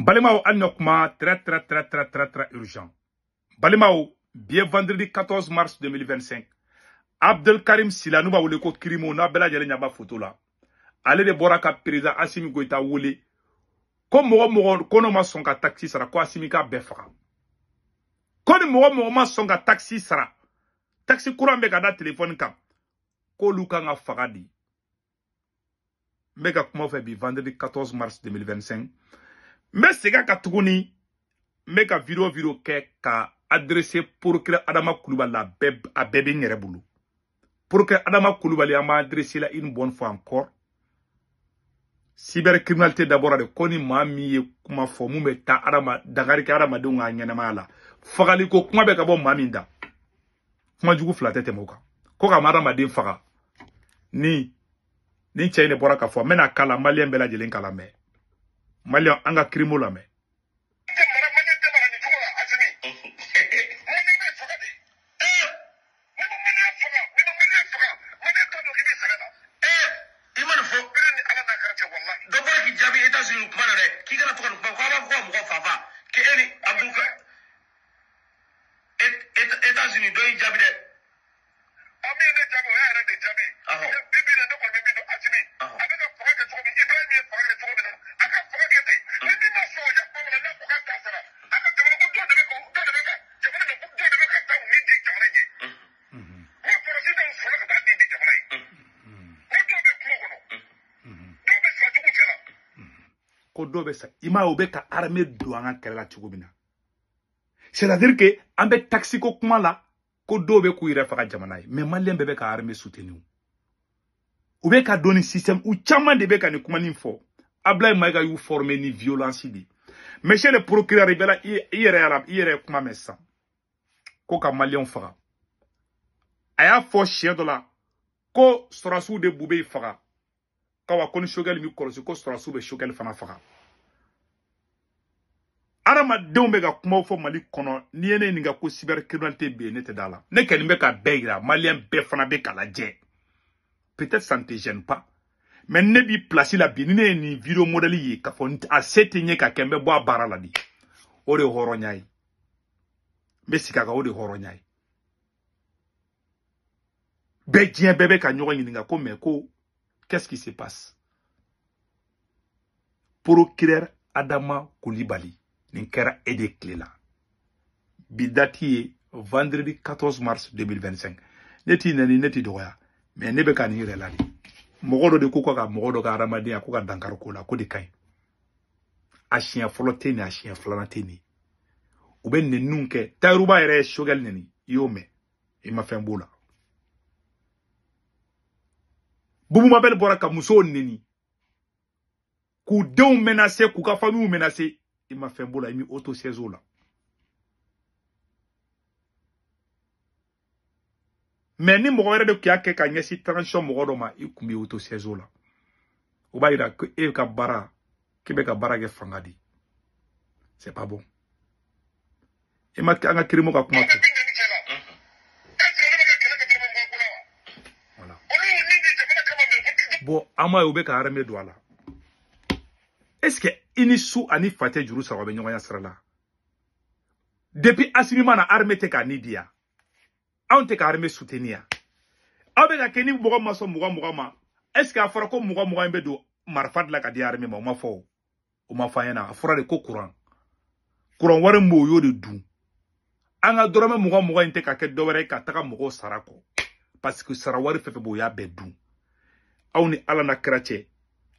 Balimao Annokma, très urgent. Balimao, bien vendredi 14 mars 2025. Abdel Karim Sila, nous va vous le code crimo, n'a bela yele nyaba photo là. Allez de Boraka président Assimi Goïta Wouli. Comme moi, kono ma songa taxi sera, quoi Assimi ka befra. Kono moi songa taxi sera. Taxi courant mega da téléphone kam. Ko luka nga fagadi. Mega kuma fait bi vendredi 14 mars 2025. Mais c'est ka tuguni. Mega vidéo ke ka adressé pour que Adama Koulibaly a bébé n'erebulu. Pour que Adama Koulibaly m'a adressé là une bonne fois encore. Cybercriminalité d'abord de koni mami kuma fo mu meta Adama dagari ka Adama de nga nyanama la. Fagali ko kuma be ka bo maminda. Kuma jugu flatte te moka. Ko ka Adama de faga. Ni chaine bora ka fo mena kala malien bela jelen kala me. Malien anga crimo la me. C'est-à-dire que ambe taxi ko kuma la ko do be ku ire faga jamana mais malien bebe ka armée soutenu ou be ka doni système ou chama de be ka ni kuma ni fo abla maiga yu former ni violence di monsieur le procureur bela ire kuma messa ko ka malien faga aya fo chien de la ko sorasu de bube faga kawa kon shogel mi korosi ko sorasu be shogel fana faga Arama Dombega Kumofo Mali Kono, Niene Ninga ko cybercriminalité be nete dala. Ne Kelimeka Beira, Malien Befana Beka la dje. Peut-être ça ne te gêne pas. Mais ne bi placé la binine ni vidéo modèle ka fon a setenye ka kembe boa bara la di. Ode horonyai. Mesika ka ode horonyai. Bedien bébé ka nyogo ninga ko meko. Qu'est-ce qui se passe? Procureur Adama Koulibaly. Ninkera ede clela. Bidati vendredi 14 mars 2025. Neti doya. Mais nebe ka ni relali. Mogodo de kuko ka mogodo ka ramadi akuka dankaro kola ko de kai. A chien folote ni a chien flanate ni. Ube ne nunke tayruba ere shogel neni yome. Ima fembola. Bubu mabel boraka muso neni. Ku deun menacé ku ka famille menacé. Il m'a fait boula, il m'a auto-saison là. Mais ni mourir de kia ke kanye si transition mourir ma il kumbi auto-saison là. Ou ba ira que e ka bara, kebe ka bara ke fangadi. C'est pas bon. Il m'a anga krimo ka kuma. Voilà. Bon, ama ube ka arme douala. Est-ce que Inisu ani fate juru sa wabe nyonga yasrala? Depuis Assimi mana armée te ka nidia. Aon te ka armée soutenia. Abe ka keni muga maso muga ma. Est-ce que afara ko muga imbe do marfad la ka di armée ma uma fo. Uma fayena afara de ko courant. Courant ware mbo yo de dou. Anga dorame muga inte ka ke dowere ka taka mugo sarako. Parce que sarawari fefe bo ya bedou. Aoni ala na krache.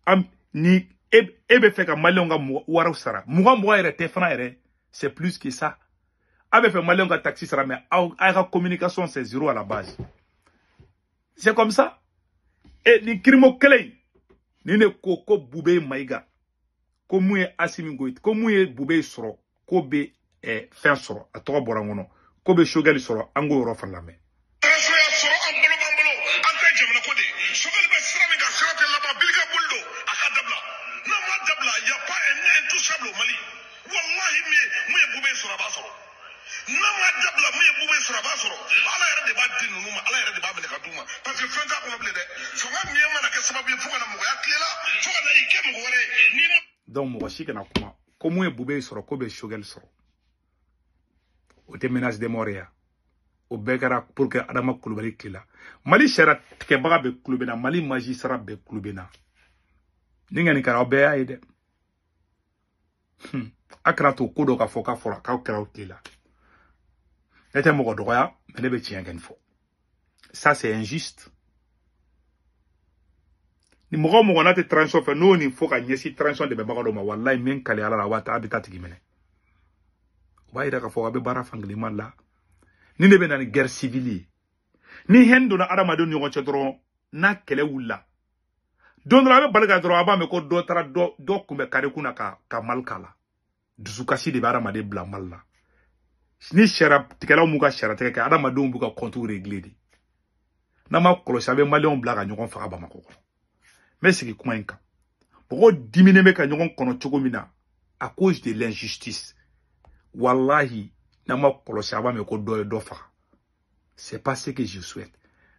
Am ni ebe fait que malionga wara sara muga ere te fana ere c'est plus que ça abe fait malionga taxi sara mais la communication c'est zéro à la base c'est comme ça et ni crimo kele ni ne ko bube maiga ko muye Assimi Goïta ko muye bube soro ko be fin soro a to borangono ko be shogali soro ango ro fala me Donc, moi aussi, que na kuma Comment est boubé soro ko be shogel soro. O te menace de moria. O bekara pour que Adama Koulibaly kila. Mali shara ke baga be klubena, Mali magistrat be klubena. Ninga ni kara obeya ide. Akra to kodo ka foka fora ka kra kila. Ete mo doya, mais ne be tien gen fo. Ça c'est injuste. Ni mogo mogo na te transition fe no ni fo ka nyesi transition de be baga do ma wallahi men kale ala la wata abita tigimene. Wa ida ka fo be bara fangli malla. Ni ne be na guerre civile. Ni hendo na Adama do nyongo chedro na kele wula. Don la be balga dro aba me ko do tara do kumbe kare kuna ka malkala. Dusukasi de bara ma de bla malla. Ni shara tikela mu ka shara teke Adama do mbuka kontu régler di. Na ma kolo sabe malion blaga nyongo fa ba makoko. Mais c'est qui comment inca. Pourquoi diminuer me ka nyongo kono chogomina à cause de l'injustice. Wallahi na ma kolo sabe me ko do fa. C'est pas ce que je souhaite.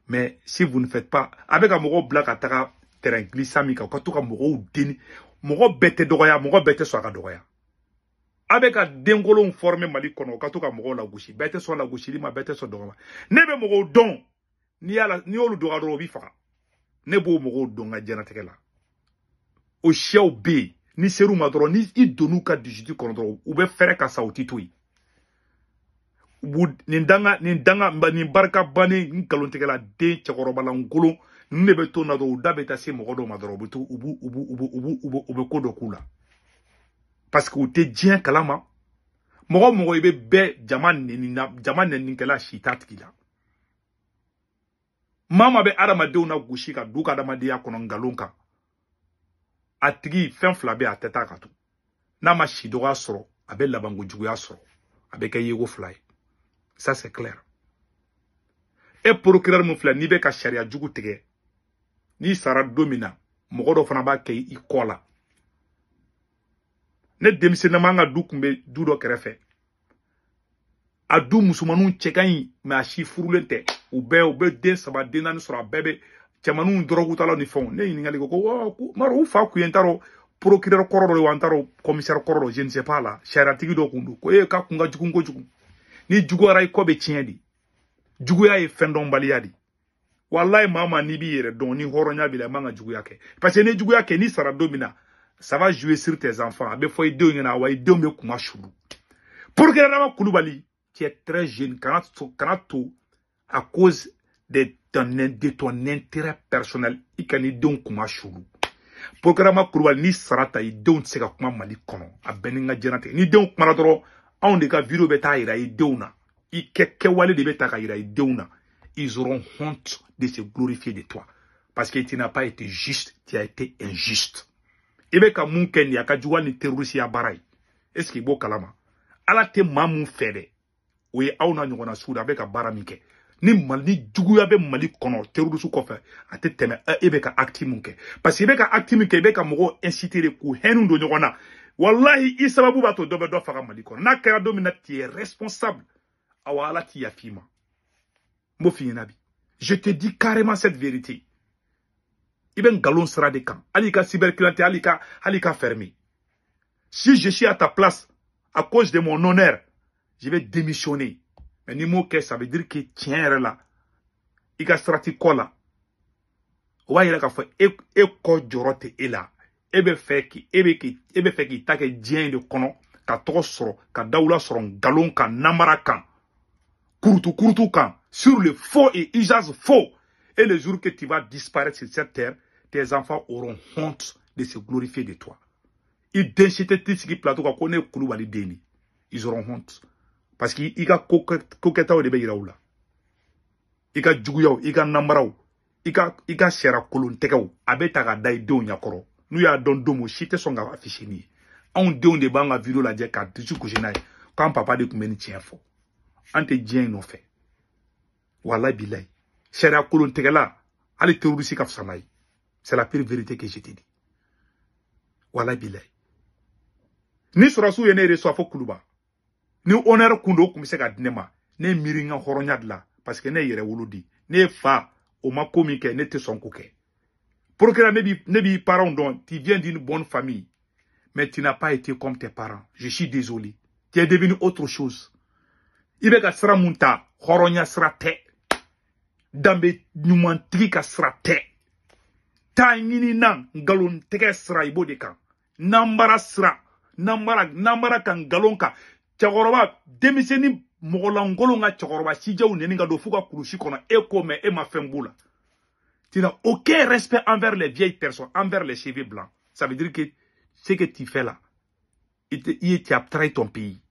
Mais si vous ne faites pas avec un mogo blaga taka terrain glissant mi ka to ka mogo deni mogo bete doya mogo bete so ka doya. Avec un dengolo formé Mali kono ka to ka mogo la gushi bete so la gushi ma bete so doya. Nebe mogo don ni olu doga do bi fa. Ne bo mogo donga jana tekela o chiao be ni seru madro ni idonu ka digiti kono ou be fere ka sauti toyi ni ndanga ni barka bani nkalon tekela de chekoroba la ngolo ne be to na do dabeta se mogo do madro butu ubu ko do kula parce que o te dien kalama mogo ibe be jaman ni kala shitat kila. Mama be Adama de na gushi ka duka Adama de ya kono ngalonka. Atigi fen flabe a teta katu. Na ma shidoga soro, abe labango juguya soro. Abe ke yego fly. Ça c'est clair. Et procureur mon fla ni be ka sharia jugu tege. Ni sara domina, mogodo fana ba ke I kola. Ne demise na manga dukumbe dudo kerefe. Adu musumanun chekanyi me a shifurulente ube den saba denani sura bebe chamanun drogu tala ni fon ne ningali ko maro fa ku yentaro procureur kororo wantaro commissaire kororo je ne sais pas là charatigi do kundu ko ka kunga jugungo jugun ni jugora ko be tiende juguya e fendon baliyadi wallahi mama ni bi yere don ni horonya bi la manga juguya ke parce que ne juguya ke ni sara domina ça va jouer sur tes enfants be foy de ngena way de me kuma shuru procureur Koulibaly qui est très jeune, quand à cause de ton intérêt personnel, il can y donc kuma choulu. Pour que Adama Koulibaly ni sarata i don't se ka kuma Mali kono a beninga jenate ni donc kuma doro on de ka vidéo beta ira i deuna i keke wale de beta ka ira i deuna ils auront honte de se glorifier de toi parce que tu n'as pas été juste, tu as été injuste. Ebe ka munken ya ka juwa ni terroriste ya barai est-ce que bo kalama ala te mamun fede oui, auna nyona souda avec a baramike. Ni mali juguya be Mali kono terrorisme ko fe ate teme ebe ka actimunke parce que ebe ka actimunke ebe ka mogo inciter ku henu do nyona wallahi isababu bato dobe do faka Mali kono na kera domina ti est responsable awala ti yafima mo fi nabi je te dis carrément cette vérité iben galon sera de camp alika cybercriminalité alika fermé si je suis à ta place à cause de mon honneur je vais démissionner. Mais ni mot que ça veut dire que tiens là. Il y a strati kola. Wa ira ka fa e ko jorote e la. Ebe fait ki ta ke dien de kono ka to soro ka daula soro galon ka namara kan. Kurutu kan sur le faux et usage faux. Et le jour que tu vas disparaître sur cette terre, tes enfants auront honte de se glorifier de toi. Ils déchetaient tout ce qui plateau ka connaît Koulibaly deni. Ils auront honte. Parce qu'il y a coquetao de Beiraoula. Il y a Djougouyao, il y a Nambarao, il y a Sierra Colon Tekao, Abetaga Daido Yakoro. Nous y a don domo, chite son gava fichini. On don de banga vidéo la diaka, tu couchenaï, quand papa de Koumeni tient fort. Ante dien no fait. Wallah bilay. Sierra Colon Tekala, allez terroriste kafsanaï. C'est la pire vérité que je te dis. Wallah bilay. Ni surasu yene reçoit fo Koulibaly. Ni honneur kundo kumise ka dinema ne miringa horonyad la parce que ne yere wuludi ne fa o ma komike ne te son koke procureur ne bi parents donc tu viens d'une bonne famille Mais tu n'as pas été comme tes parents. Je suis désolé. Tu es devenu autre chose. Ibeka sera munta, horonya sera te. Dambe nyumantiki ka sera te. Ta ngini nan, galon teke sera ibo de kan. Nambara sera. Nambara kan galon ka. Tchakoroba, demiseni mogolangolo nga tchakoroba, si ou neninga do fuka kurushi kona, eko me e ma femboula. Tu n'as aucun respect envers les vieilles personnes, envers les cheveux blancs. Ça veut dire que ce que tu fais là, il t'a trahi ton pays.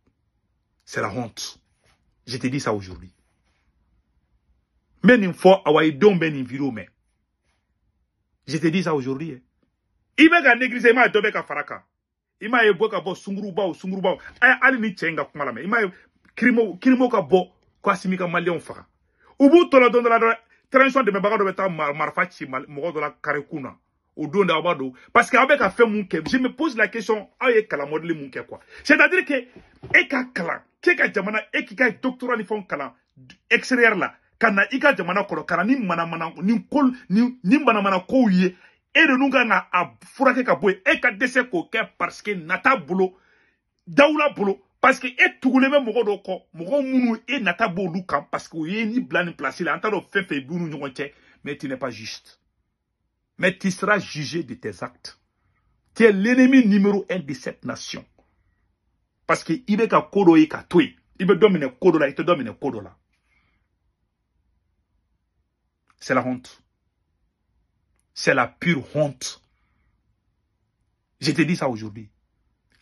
C'est la honte. Je te dis ça aujourd'hui. Mais une fois, je te dis ça aujourd'hui. Il m'a négligé, il m'a donné un faraka. Il m'a évoqué un sunguruba. Ali ni tchenga kumalame. Il m'a krimo ka bo kwa simika malien fara. Ubu tola don la transition de mebaga do beta marfachi mo do la karekuna. Ou d'abado. Parce qu'avec a fait mon je me pose la question, avec la modèle mon quoi. C'est-à-dire que, eka kala, keka jamana, eka doctorat ni font kala, extérieur là, kana ika jamana kolo, kana ni mana, ni kol, ni mana kouye, et de nous gana a furake kaboue, eka dese koke, parce que nata boulot, daoula boulot, parce que et tout le même mogo ko, mogo mounou et nata boulou kam, parce que y ni blanc ni placé là, en tant que fait boulou n'yonche, mais tu n'es pas juste. Mais tu seras jugé de tes actes. Tu es l'ennemi numéro 1 de cette nation. Parce que il est ka kodo et ka toi. Il veut dominer kodo là, il te domine kodo là. C'est la honte. C'est la pure honte. Je te dis ça aujourd'hui.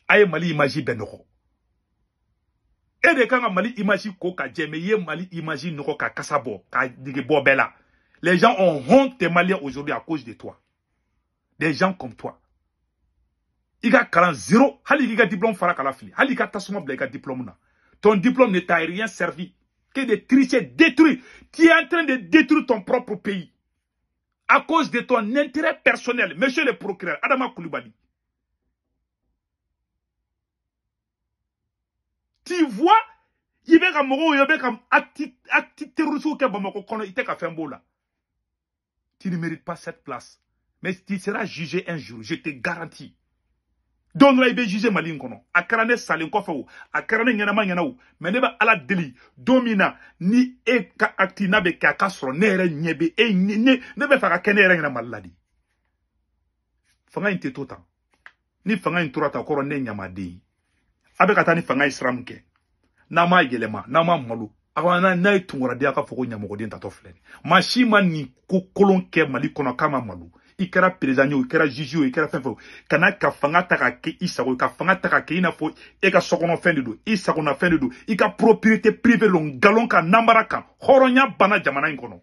Aye Mali imagine benoko. Et de quand Mali imagine koka djeme, ye Mali imagine noko ka kasabo, ka digebo bela. Les gens ont honte des Maliens aujourd'hui à cause de toi. Des gens comme toi. Il y a 40 il y a diplôme fara kalafili. Il y a tasuma blega diplôme. Ton diplôme ne t'a rien servi. Que de tricher, détruire. Tu es en train de détruire ton propre pays. À cause de ton intérêt personnel. Monsieur le procureur, Adama Koulibaly. Tu vois, il va comme acte terroriste ou il t'a fait un beau là. Tu ne mérites pas cette place. Mais tu seras jugé un jour, je te garantis. Donc là, il va juger Malin kono. A karane salin kofa ou, a karane nyanama nyanau. Mais ne ba ala deli, domina, ni e ka aktina be ka kasro, nere nyebe, e ne be faka kenere nyana maladi. Fanga inte tota. Ni fanga inturata koro ne nyamadi. Abe kata ni fanga isramke. Nama yelema, nama malu. Awana na itungora dia ka foko nyamogodi ntato fleni. Mashima ni kolon ke Mali kono kama malu. Ikera président, ikera juge, ikera fenfo. Kana ka fanga taka ke isago, ka fanga taka ke ina fo, e ka sokono fin de do, isago na fin de do, ika propriété privée long galon ka nambara kan, horonya bana jamana inkono.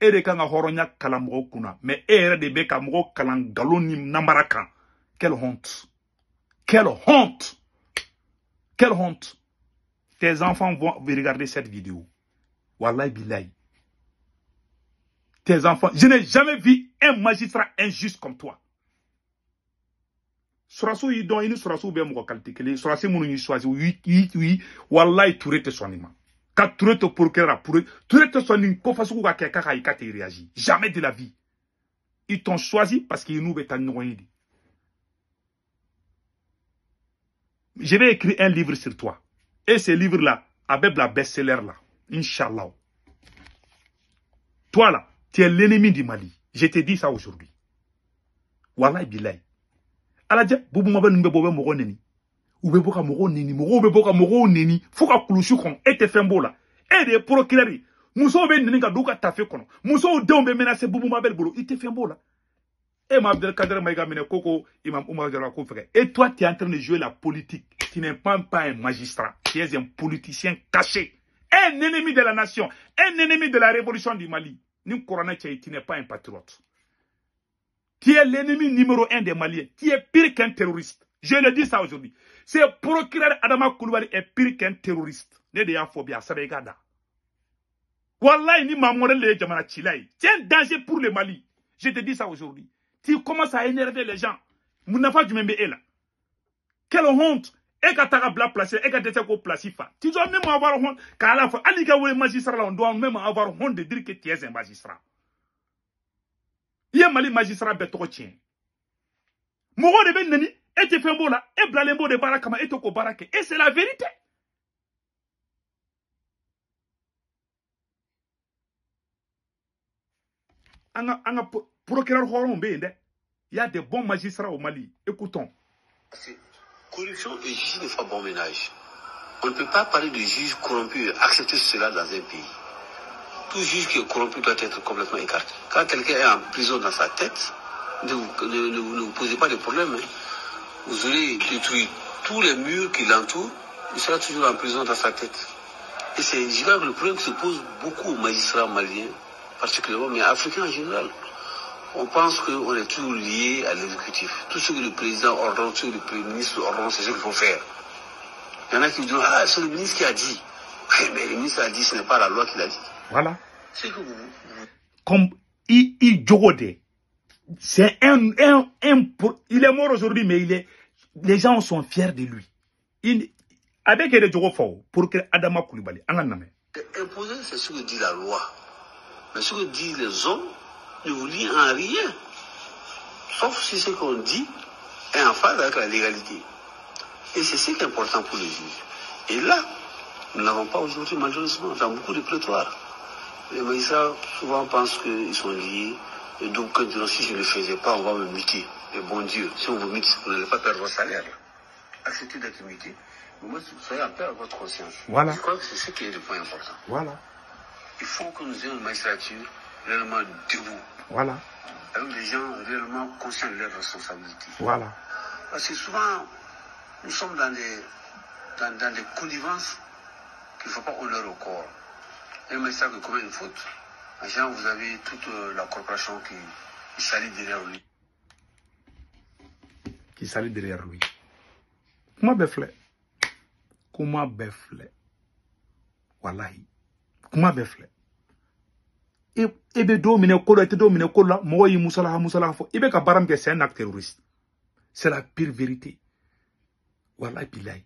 Ere ka nga horonya kalamogo kuna, mais ere de be ka mogo kalan galon ni nambara kan. Quelle honte! Quelle honte! Quelle honte! Tes enfants vont regarder cette vidéo. Wallahi billahi. Tes enfants. Je n'ai jamais vu un magistrat injuste comme toi. Sorasso yi don ini sorasso be mo qualité kele sorasso munu yi choisi oui wallahi tourete sonima. Ka tourete procureur pour tourete sonin ko fasu ka ke ka ka te réagir. Jamais de la vie. Ils t'ont choisi parce qu'ils nous betan noyidi. Je vais écrire un livre sur toi. Et ce livre là avec la best-seller là, Inch'Allah. Toi là, tu es l'ennemi du Mali. Je te dis ça aujourd'hui. Wallahi billahi. Aladja, boubou mabe n'be bobe moro neni. Oube boka moro neni, moro neni. Fouka koulouchou kon, et te fembo là. Et des procureurs. Mousso be neni ka douka tafe kono. Mousso de on be menacé boubou mabe bolo. Il te fembo là. Et ma Abdelkader Maïga mene koko, imam Oumar Jarako frère. Et toi, tu es en train de jouer la politique. Tu n'es pas un magistrat. Tu es un politicien caché. Un ennemi de la nation. Un ennemi de la révolution du Mali. Tu n'es pas un patriote. Tu es l'ennemi numéro 1 des Maliens. Tu es pire qu'un terroriste. Je le dis ça aujourd'hui. C'est procureur Adama Koulibaly est pire qu'un terroriste. C'est un danger pour le Mali. Je te dis ça aujourd'hui. Tu commences à énerver les gens. Mounafa du même est là. Quelle honte! Et quand tu as placé, et quand tu as placé, tu dois même avoir honte. Car à la fois, magistrat, on doit même avoir honte de dire que tu es un magistrat. Il y a un magistrat bétro tien. Mouro de ben nani, Et tu fais un mot là, et blalembo de barakama, et toko barake. Et c'est la vérité. Anga procureur Horon Bende. Il y a des bons magistrats au Mali. Écoutons. Corruption et justice ne font bon ménage. On ne peut pas parler de juge corrompu et accepter cela dans un pays. Tout juge qui est corrompu doit être complètement écarté. Quand quelqu'un est en prison dans sa tête, ne vous posez pas de problème. Hein. Vous aurez détruit tous les murs qui l'entourent, il sera toujours en prison dans sa tête. Et c'est le problème qui se pose beaucoup aux magistrats maliens, particulièrement, mais africains en général. On pense qu'on est toujours lié à l'exécutif. Tout ce que le président ordonne, tout ce que le premier ministre ordonne, c'est ce qu'il faut faire. Il y en a qui disent, ah, c'est le ministre qui a dit. Mais le ministre a dit, ce n'est pas la loi qui l'a dit. Voilà. C'est que vous... Comme Jogode, c'est il est mort aujourd'hui, mais les gens sont fiers de lui. Avec les Jogofo, pour que Adama Koulibaly, imposer, c'est ce que dit la loi. Mais ce que disent les hommes ne vous lie en rien. Sauf si ce qu'on dit est en phase avec la légalité. Et c'est ce qui est important pour les juges. Et là, nous n'avons pas aujourd'hui, malheureusement, dans beaucoup de prétoires. Les magistrats souvent pensent qu'ils sont liés. Et donc, quand ils disent, si je ne le faisais pas, on va me muter. Et bon Dieu, si on vous mute, vous n'allez pas perdre votre salaire. Acceptez d'être muté. Mais moi, soyez en paix avec votre conscience. Voilà. Je crois que c'est ce qui est le point important. Voilà. Il faut que nous ayons une magistrature réellement debout. Voilà. Avec des gens réellement conscients de leurs responsabilités. Voilà. Parce que souvent, nous sommes dans des connivences qu'il ne faut pas honneur au corps. Un magistrat qui commet une faute, en général, vous avez toute la corporation qui s'allie derrière lui. Qui s'allie derrière lui. Comment befle? Comment befle? Wallahi. Comment befle? Ebe domine kolo, ete domine kolo, moyi musala fo. Ebe ka baram ke c'est un acte terroriste. C'est la pire vérité. Wallahi billahi.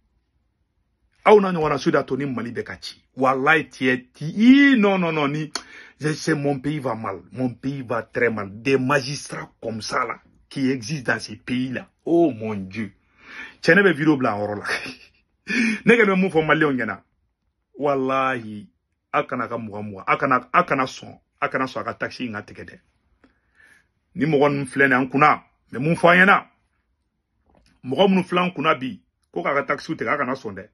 Auna ni wana suda toni mali bekachi. Wallahi non ni. C'est mon pays va mal. Mon pays va très mal. Des magistrats comme ça là, qui existent dans ces pays là. Oh mon Dieu. Tiens be vidéo blanc oro là. Nega me mou fo mali ongena. Wallahi. Akana ka muwa. Akana son aka taxi nga tekede. Ni mogon flene an kuna. Me mun fo anyana. Mogon mun flan kuna bi. Ko ka taxi te aka na sonde.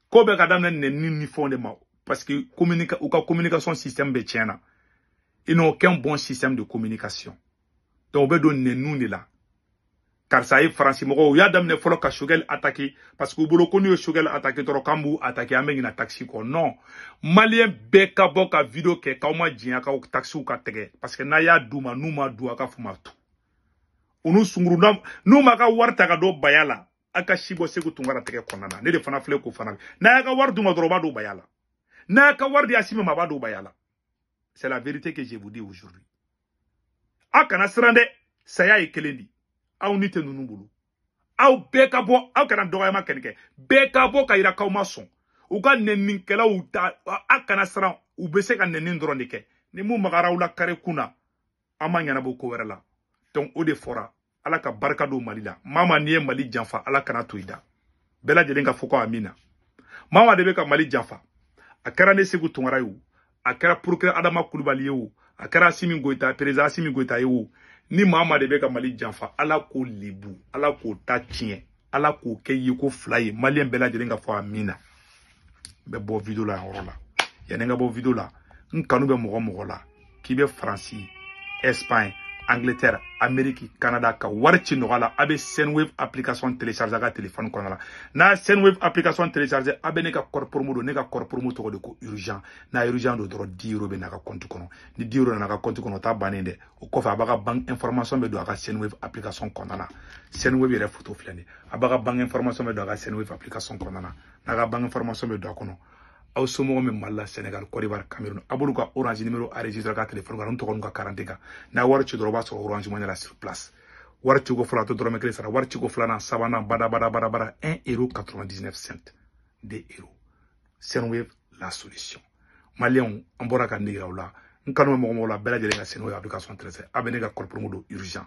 Ko be ka damne ni fonde ma parce que communication système be tiena. Ils n'ont aucun bon système de communication. Donc be don nenu ni la. Car ça est français mogo ya damne folo ka Shogel attaquer parce que bolo konu Shogel attaquer toro kambu attaquer amengi na taxi ko non. Malien be ka boka video ke ka ma jinya ka taxi ou ka tege parce que na ya duma numa dua ka fuma tout. Unu sunguru numa ka warta ka do bayala. Aka shibo segu tungara tege konana ne de fana fle ko fana na aka war dunga droba do bayala na aka war di asime mabado bayala. C'est la vérité que je vous dis aujourd'hui. Aka na srande saya e kelendi aw nite nunu bulu aw beka bo aw kana doga ma kenke beka bo ka ira ka mason u ka nenin kala u ta aka na sran u be se ka nenin dron de ke ni mu magara u la kare kuna amanya na bo ko wera la donc o de fora ala ka barka do Mali la mama niye Mali janfa ala kana toida bela jelen ka foko amina mama de be ka Mali janfa akara ne segu tungara yu akara procureur Adama Koulibaly yu akara Assimi Goïta président Assimi Goïta yu ni mama de be ka Mali janfa ala ko libu ala ko ta tien ala ko ke yiko fly Malien bela jelen ka fo amina be bo video la horola ya nenga bo video la nkanu be mogo la ki be France Espagne Angleterre, Amérique, Canada, ka warchi nogala abe Sendwave application télécharger ka téléphone konala. Na Sendwave application télécharger abe ne ka corpormo do ne ka corpormo to de ko urgent. Na urgent do dro 10 euro be na ka compte kono. Ni 10 euro na ka compte kono ta banende. O ko fa abaga bank information be do ka Sendwave application konala. Sendwave re photo flane. Abaga bank information be do ka Sendwave application konala. Na ka bank information be do kono. Aw somo me malla Sénégal Côte d'Ivoire Cameroun abolu ka Orange numéro enregistré ka téléphone ga nto ka 40 ga na war ci droba so Orange Money la sur place war ci go fla to drome kele sara war ci go fla na sabana bada 1,99 €. 2 €. Sendwave la solution. Malien on bora ka ndigra wala nkanu mo la bela jele ga Sendwave application très abene ga corpormodo urgent.